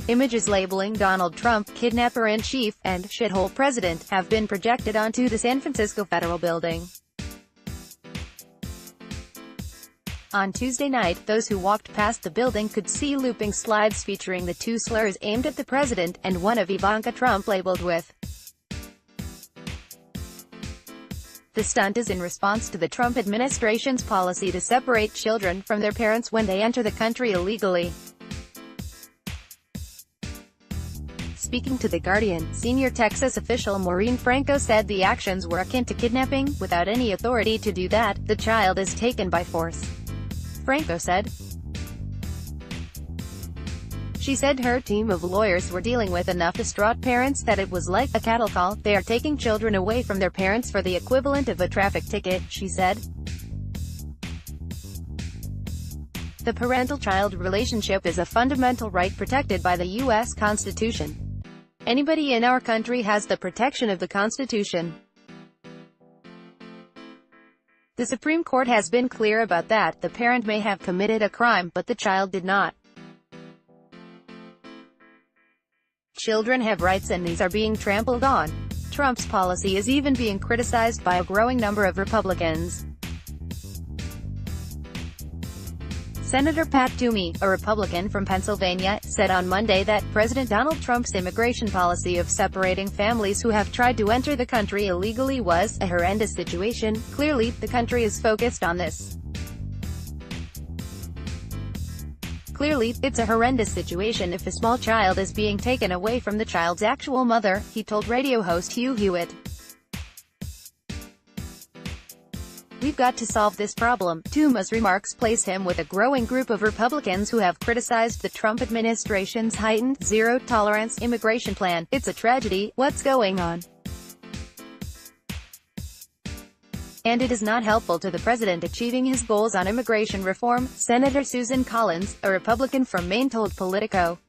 Images labeling Donald Trump kidnapper-in-chief and shithole president have been projected onto the San Francisco Federal Building. On Tuesday night, those who walked past the building could see looping slides featuring the two slurs aimed at the president, and one of Ivanka Trump labeled with The stunt is in response to the Trump administration's policy to separate children from their parents when they enter the country illegally. Speaking to The Guardian, senior Texas official Maureen Franco said the actions were akin to kidnapping. Without any authority to do that, the child is taken by force, Franco said. She said her team of lawyers were dealing with enough distraught parents that it was like a cattle call. They are taking children away from their parents for the equivalent of a traffic ticket, she said. The parental-child relationship is a fundamental right protected by the U.S. Constitution. Anybody in our country has the protection of the Constitution. The Supreme Court has been clear about that. The parent may have committed a crime, but the child did not. Children have rights and these are being trampled on. Trump's policy is even being criticized by a growing number of Republicans. Senator Pat Toomey, a Republican from Pennsylvania, said on Monday that President Donald Trump's immigration policy of separating families who have tried to enter the country illegally was a horrendous situation. Clearly, the country is focused on this. Clearly, it's a horrendous situation if a small child is being taken away from the child's actual mother, he told radio host Hugh Hewitt. We've got to solve this problem. Toomey's remarks place him with a growing group of Republicans who have criticized the Trump administration's heightened, zero-tolerance immigration plan. It's a tragedy, what's going on? And it is not helpful to the president achieving his goals on immigration reform, Senator Susan Collins, a Republican from Maine told Politico.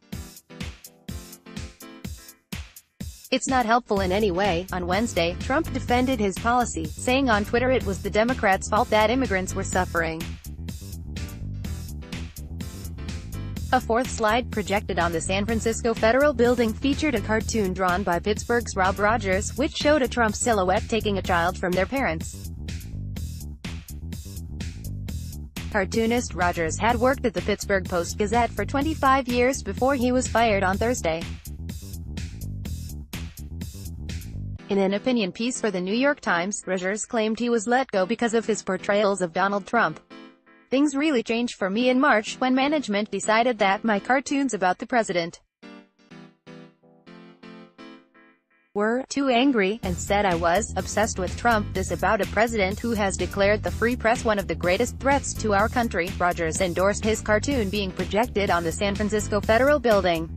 It's not helpful in any way. On Wednesday, Trump defended his policy, saying on Twitter it was the Democrats' fault that immigrants were suffering. A fourth slide projected on the San Francisco Federal Building featured a cartoon drawn by Pittsburgh's Rob Rogers, which showed a Trump silhouette taking a child from their parents. Cartoonist Rogers had worked at the Pittsburgh Post-Gazette for 25 years before he was fired on Thursday. In an opinion piece for The New York Times, Rogers claimed he was let go because of his portrayals of Donald Trump. Things really changed for me in March, when management decided that my cartoons about the president were too angry, and said I was obsessed with Trump. This about a president who has declared the free press one of the greatest threats to our country. Rogers endorsed his cartoon being projected on the San Francisco Federal Building.